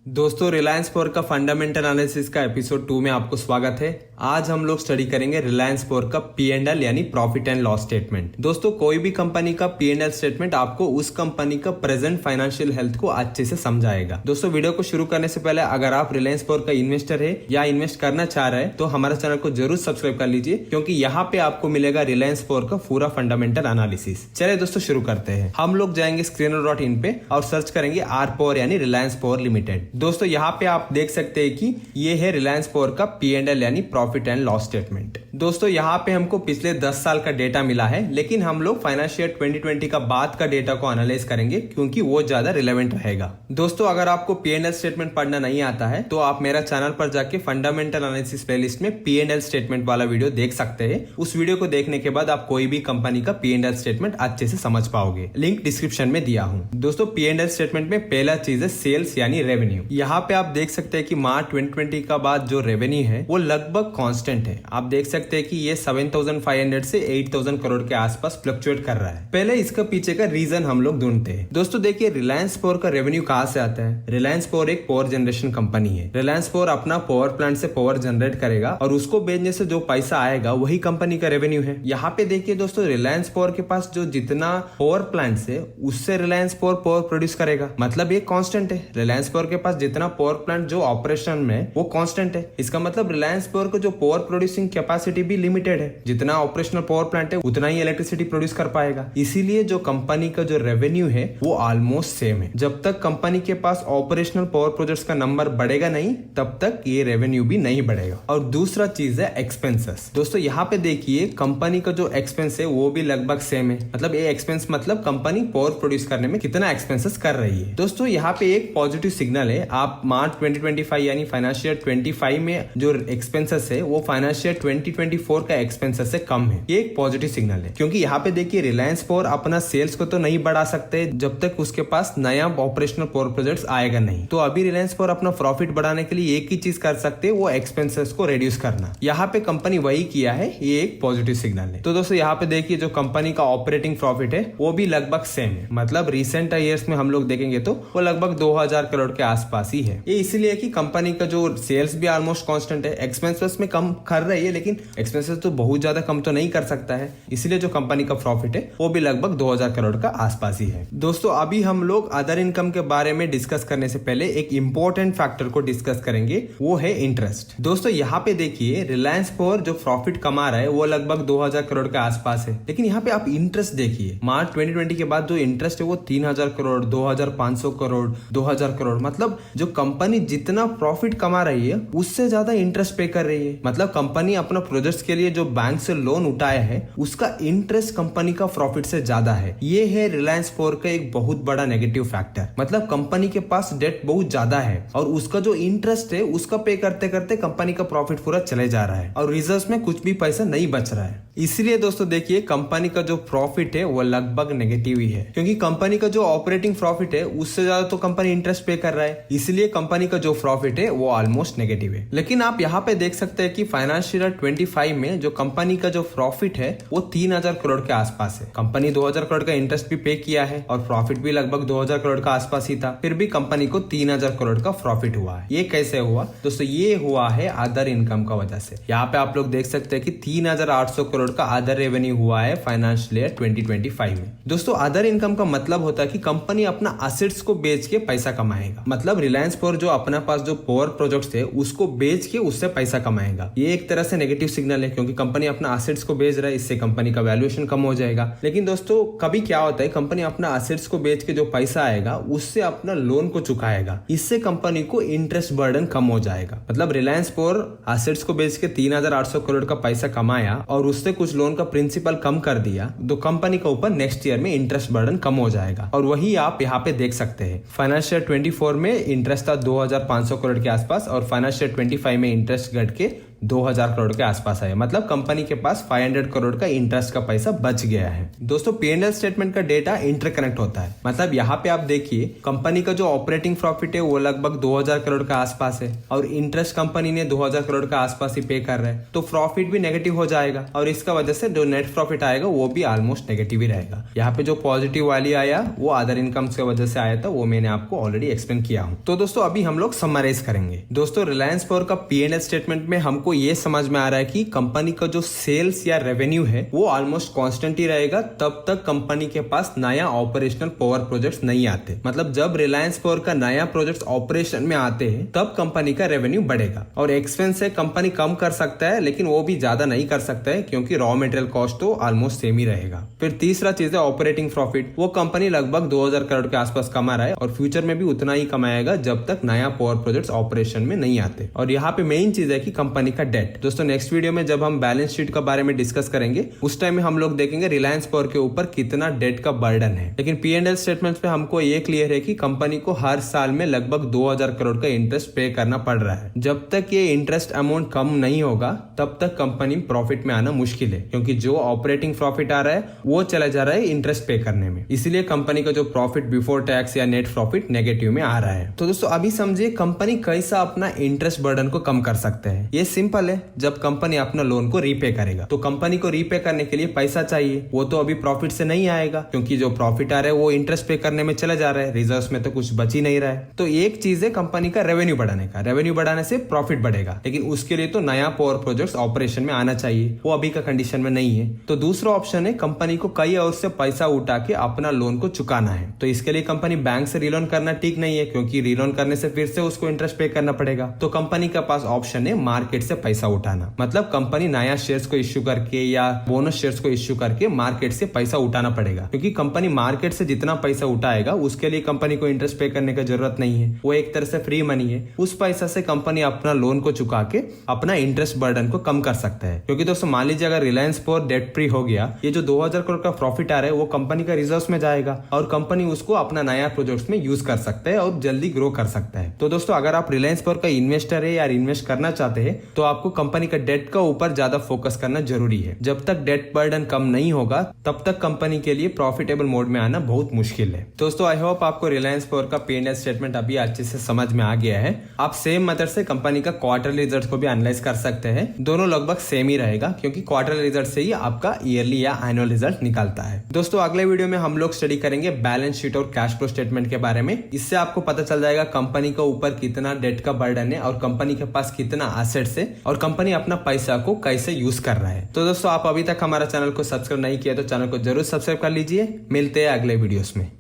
दोस्तों, रिलायंस पोर का fundamental analysis का एपिसोड 2 में आपको स्वागत है। आज हम लोग स्टडी करेंगे रिलायंस पोर का P&L यानी प्रॉफिट एंड लॉस स्टेटमेंट। दोस्तों, कोई भी कंपनी का P&L स्टेटमेंट आपको उस कंपनी का प्रेजेंट फाइनेंशियल हेल्थ को अच्छे से समझाएगा। दोस्तों, वीडियो को शुरू करने से पहले अगर आप रिलायंस पोर का इन्वेस्टर है या इन्वेस्ट करना चाह रहे हैं तो हमारे चैनल को जरूर सब्सक्राइब कर लीजिए, क्योंकि यहाँ पे आपको मिलेगा रिलायंस पोर का पूरा फंडामेंटल एनालिसिस। चलिए दोस्तों, शुरू करते हैं। हम लोग जाएंगे screener.in पे और सर्च करेंगे आर पोर यानी रिलायंस पोर लिमिटेड। दोस्तों, यहाँ पे आप देख सकते हैं कि ये है रिलायंस पोर का P&L यानी प्रॉफिट एंड लॉस स्टेटमेंट। दोस्तों, यहाँ पे हमको पिछले 10 साल का डेटा मिला है, लेकिन हम लोग फाइनेंशियल 2020 का बाद का डेटा को एनालाइज करेंगे क्योंकि वो ज्यादा रिलेवेंट रहेगा। दोस्तों, अगर आपको P&L स्टेटमेंट पढ़ना नहीं आता है तो आप मेरा चैनल पर जाके फंडामेंटल एनालिसिस प्लेलिस्ट में P&L स्टेटमेंट वाला वीडियो देख सकते हैं। उस वीडियो को देखने के बाद आप कोई भी कंपनी का P&L स्टेटमेंट अच्छे से समझ पाओगे। लिंक डिस्क्रिप्शन में दिया हूँ। दोस्तों, P&L स्टेटमेंट में पहला चीज है सेल्स यानी रेवेन्यू। यहाँ पे आप देख सकते हैं कि मार्च 2020 का बाद जो रेवेन्यू है वो लगभग कांस्टेंट है। आप देख सकते हैं कि ये 7,500 से 8,000 करोड़ के आसपास फ्लक्चुएट कर रहा है। पहले इसका पीछे का रीजन हम लोग ढूंढते हैं। दोस्तों, देखिए रिलायंस पोर का रेवेन्यू कहाँ से आता है। रिलायंस पोर एक पावर जनरेशन कंपनी है। रिलायंस पोर अपना पावर प्लांट से पावर जनरेट करेगा और उसको बेचने से जो पैसा आएगा वही कंपनी का रेवेन्यू है। यहाँ पे देखिए दोस्तों, रिलायंस पोर के पास जो जितना पावर प्लांट है उससे रिलायंस पोर पावर प्रोड्यूस करेगा, मतलब ये कांस्टेंट है। रिलायंस पोर के पास जितना पावर प्लांट जो ऑपरेशन में वो कांस्टेंट है। इसका मतलब रिलायंस पावर को जो पावर प्रोड्यूसिंग कैपेसिटी भी लिमिटेड है। जितना ऑपरेशनल पावर प्लांट है उतना ही इलेक्ट्रिसिटी प्रोड्यूस कर पाएगा। इसीलिए जो कंपनी का जो रेवेन्यू है वो ऑलमोस्ट सेम है। जब तक कंपनी के पास ऑपरेशनल पावर प्रोजेक्ट्स का नंबर बढ़ेगा नहीं, तब तक ये रेवेन्यू भी नहीं बढ़ेगा। और दूसरा चीज है एक्सपेंसेस। दोस्तों, यहाँ पे देखिए कंपनी का जो एक्सपेंस है वो भी लगभग सेम है। मतलब ये एक्सपेंस मतलब कंपनी पावर प्रोड्यूस करने में कितना एक्सपेंसेस कर रही है। दोस्तों, यहाँ पे एक पॉजिटिव सिग्नल है। आप मार्च 2025 यानी फाइनेंशियल 25 में जो एक्सपेंसेस है वो फाइनेंशियल 2024 का एक्सपेंसेस से कम है। ये एक पॉजिटिव सिग्नल है, क्योंकि यहाँ पे देखिए रिलायंस पावर अपना सेल्स को तो नहीं बढ़ा सकते जब तक उसके पास नया ऑपरेशनल पावर प्रोजेक्ट्स आएगा नहीं। तो अभी रिलायंस पावर अपना प्रॉफिट बढ़ाने के लिए एक ही चीज कर सकते हैं, वो एक्सपेंसेस को रिड्यूस करना। यहाँ पे कंपनी वही किया है, ये एक पॉजिटिव सिग्नल है। तो दोस्तों, यहाँ पे देखिए जो कंपनी का ऑपरेटिंग प्रॉफिट है वो भी लगभग सेम है। मतलब रिसेंट ईयर्स में हम लोग देखेंगे तो वो लगभग 2,000 करोड़ के आसपास ही है। ये इसलिए कि कंपनी का जो सेल्स भी ऑलमोस्ट कांस्टेंट है, एक्सपेंसेस में कम कर रही है, लेकिन एक्सपेंसेस तो बहुत ज्यादा कम तो नहीं कर सकता है। इसलिए जो कंपनी का प्रॉफिट है वो भी लगभग 2,000 करोड़ का आसपास ही है। दोस्तों, अभी हम लोग अदर इनकम के बारे में डिस्कस करने से पहले एक इंपॉर्टेंट फैक्टर को डिस्कस करेंगे, वो है इंटरेस्ट। दोस्तों, यहाँ पे देखिए रिलायंस पावर जो प्रॉफिट कमा रहा है वो लगभग 2,000 करोड़ के आसपास है, लेकिन यहाँ पे आप इंटरेस्ट देखिए। मार्च 2020 के बाद जो इंटरेस्ट है वो 3,000 करोड़, 2,500 करोड़, 2,000 करोड़। मतलब जो कंपनी जितना प्रॉफिट कमा रही है उससे ज्यादा इंटरेस्ट पे कर रही है। मतलब कंपनी अपना प्रोजेक्ट्स के लिए जो बैंक से लोन उठाया है उसका इंटरेस्ट कंपनी का प्रॉफिट से ज्यादा है। ये है रिलायंस पावर का एक बहुत बड़ा नेगेटिव फैक्टर। मतलब कंपनी के पास डेट बहुत ज्यादा है और उसका जो इंटरेस्ट है उसका पे करते करते कंपनी का प्रॉफिट पूरा चले जा रहा है और रिजर्व्स में कुछ भी पैसा नहीं बच रहा है। इसलिए दोस्तों देखिए, कंपनी का जो प्रॉफिट है वो लगभग नेगेटिव ही है, क्योंकि कंपनी का जो ऑपरेटिंग प्रॉफिट है उससे ज्यादा तो कंपनी इंटरेस्ट पे कर रहा है। इसलिए कंपनी का जो प्रॉफिट है वो ऑलमोस्ट नेगेटिव है। लेकिन आप यहाँ पे देख सकते हैं कि फाइनेंशियल 25 में जो कंपनी का जो प्रॉफिट है वो 3,000 करोड़ के आसपास है। कंपनी 2,000 करोड़ का इंटरेस्ट भी पे किया है और प्रॉफिट भी लगभग 2,000 करोड़ का आसपास ही था, फिर भी कंपनी को 3,000 करोड़ का प्रॉफिट हुआ है। ये कैसे हुआ दोस्तों? ये हुआ है अदर इनकम का वजह से। यहाँ पे आप लोग देख सकते हैं कि 3,800 करोड़ का अदर रेवेन्यू हुआ है फाइनेंशियल ईयर 2025 में। दोस्तों, अदर इनकम का मतलब होता है कि कंपनी अपना एसेट्स को बेच के पैसा कमाएगा। मतलब रिलायंस पावर जो अपना पास जो पावर प्रोजेक्ट्स थे उसको बेच के उससे पैसा कमाएगा। ये एक तरह से नेगेटिव सिग्नल है, क्योंकि कंपनी अपना एसेट्स को बेच रहा है, इससे कंपनी का वैल्यूएशन कम हो जाएगा। लेकिन दोस्तों, कभी क्या होता है, कंपनी अपना एसेट्स को बेच के जो पैसा आएगा उससे अपना लोन को चुकाएगा। इससे कंपनी को इंटरेस्ट बर्डन कम हो जाएगा। मतलब रिलायंस पावर एसेट्स को बेच के 3,800 करोड़ का पैसा कमाया और उससे कुछ लोन का प्रिंसिपल कम कर दिया, तो कंपनी के ऊपर नेक्स्ट ईयर में इंटरेस्ट बर्डन कम हो जाएगा। और वही आप यहाँ पे देख सकते हैं। फाइनेंशियल 24 में इंटरेस्ट था 2,500 करोड़ के आसपास और फाइनेंशियल 25 में इंटरेस्ट घट के 2000 करोड़ के आसपास आया, मतलब कंपनी के पास 500 करोड़ का इंटरेस्ट का पैसा बच गया है। दोस्तों P&L स्टेटमेंट का डेटा इंटरकनेक्ट होता है, मतलब यहाँ पे आप देखिए कंपनी का जो ऑपरेटिंग प्रॉफिट है वो लगभग 2000 करोड़ का आसपास है और इंटरेस्ट कंपनी ने 2000 करोड़ का आसपास ही पे कर रहा है, तो प्रॉफिट भी नेगेटिव हो जाएगा और इसका वजह से जो नेट प्रॉफिट आएगा वो भी ऑलमोस्ट नेगेटिव ही रहेगा। यहाँ पे जो पॉजिटिव वाली आया वो अदर इनकम की वजह से आया था, वो मैंने आपको ऑलरेडी एक्सप्लेन किया हूँ। तो दोस्तों अभी हम लोग समराइज करेंगे। दोस्तों रिलायंस पावर का P&L स्टेटमेंट में हमको ये समझ में आ रहा है कि कंपनी का जो सेल्स या रेवेन्यू है वो ऑलमोस्ट कांस्टेंट ही रहेगा तब तक कंपनी के पास नया ऑपरेशनल पावर प्रोजेक्ट्स नहीं आते। मतलब जब रिलायंस पावर का नया प्रोजेक्ट ऑपरेशन में आते हैं तब कंपनी का रेवेन्यू बढ़ेगा और एक्सपेंस है कंपनी कम कर सकता है, लेकिन वो भी ज्यादा नहीं कर सकता है क्योंकि रॉ मटेरियल कॉस्ट तो ऑलमोस्ट सेम ही रहेगा। फिर तीसरा चीज है ऑपरेटिंग प्रॉफिट। वो कंपनी लगभग 2000 करोड़ के आसपास कमा रहा है और फ्यूचर में भी उतना ही कमाएगा जब तक नया पावर प्रोजेक्ट ऑपरेशन में नहीं आते। और यहाँ पे मेन चीज है कि कंपनी का डेट। दोस्तों नेक्स्ट वीडियो में जब हम बैलेंस शीट के बारे में डिस्कस करेंगे उस टाइम में हम लोग देखेंगे रिलायंस पावर के ऊपर कितना डेट का बर्डन है। लेकिन P&L स्टेटमेंट पे हमको ये क्लियर है कि कंपनी को हर साल में लगभग 2000 करोड़ का इंटरेस्ट पे करना पड़ रहा है। जब तक ये इंटरेस्ट अमाउंट कम नहीं होगा तब तक कंपनी प्रॉफिट में आना मुश्किल है, क्योंकि जो ऑपरेटिंग प्रॉफिट आ रहा है वो चला जा रहा है इंटरेस्ट पे करने में। इसीलिए कंपनी का जो प्रॉफिट बिफोर टैक्स या नेट प्रॉफिट नेगेटिव में आ रहा है। तो दोस्तों अभी समझिए कंपनी कैसा अपना इंटरेस्ट बर्डन को कम कर सकते हैं। ये सिंपल है, जब कंपनी अपना लोन को रीपे करेगा तो कंपनी को रीपे करने के लिए पैसा चाहिए, वो तो अभी प्रॉफिट से नहीं आएगा क्योंकि जो प्रॉफिट आ रहा है वो इंटरेस्ट पे करने में चला जा रहा है, रिजर्व्स में तो कुछ बच ही नहीं रहा है। तो एक चीज है कंपनी का रेवेन्यू बढ़ाने का, रेवेन्यू बढ़ाने से प्रॉफिट बढ़ेगा, लेकिन उसके लिए तो नया पावर प्रोजेक्ट ऑपरेशन में आना चाहिए, वो अभी का कंडीशन में नहीं है। तो दूसरा ऑप्शन है कंपनी को कई और से पैसा उठा के अपना लोन को चुकाना है। तो इसके लिए कंपनी बैंक से रीलोन करना ठीक नहीं है, क्योंकि रीलोन करने से फिर से उसको इंटरेस्ट पे करना पड़ेगा। तो कंपनी के पास ऑप्शन है मार्केट से पैसा उठाना, मतलब कंपनी नया शेयर्स को इश्यू करके या बोनस शेयर्स को इश्यू करके मार्केट से पैसा उठाना पड़ेगा, क्योंकि कंपनी मार्केट से जितना पैसा उठाएगा उसके लिए कंपनी को इंटरेस्ट पे करने की जरूरत नहीं है, वो एक तरह से फ्री मनी है। उस पैसा से कंपनी अपना लोन को चुका के अपना इंटरेस्ट बर्डन को कम कर सकता है। क्योंकि दोस्तों मान लीजिए अगर रिलायंस पावर डेट फ्री हो गया, ये जो 2000 करोड़ का प्रॉफिट आ रहा है वो कंपनी का रिजर्व्स में जाएगा और कंपनी उसको अपना नया प्रोजेक्ट्स में यूज कर सकता है और जल्दी ग्रो कर सकता है। तो दोस्तों अगर आप रिलायंस पावर का इन्वेस्टर है या इन्वेस्ट करना चाहते हैं तो आपको कंपनी का डेट का ऊपर ज्यादा फोकस करना जरूरी है। जब तक डेट बर्डन कम नहीं होगा तब तक कंपनी के लिए प्रॉफिटेबल मोड में आना बहुत मुश्किल है। दोस्तों आई होप आपको रिलायंस पावर का P&L स्टेटमेंट अभी अच्छे से समझ में आ गया है। आप सेम मेथड से कंपनी का क्वार्टरली रिजल्ट को भी एनालाइज कर सकते हैं, दोनों लगभग सेम ही रहेगा क्योंकि क्वार्टरली रिजल्ट से ही आपका ईयरली या एनुअल रिजल्ट निकलता है। दोस्तों अगले वीडियो में हम लोग स्टडी करेंगे बैलेंस शीट और कैश फ्लो स्टेटमेंट के बारे में। इससे आपको पता चल जाएगा कंपनी के ऊपर कितना डेट का बर्डन है और कंपनी के पास कितना एसेट्स है और कंपनी अपना पैसा को कैसे यूज कर रहा है। तो दोस्तों आप अभी तक हमारा चैनल को सब्सक्राइब नहीं किया तो चैनल को जरूर सब्सक्राइब कर लीजिए। मिलते हैं अगले वीडियोस में।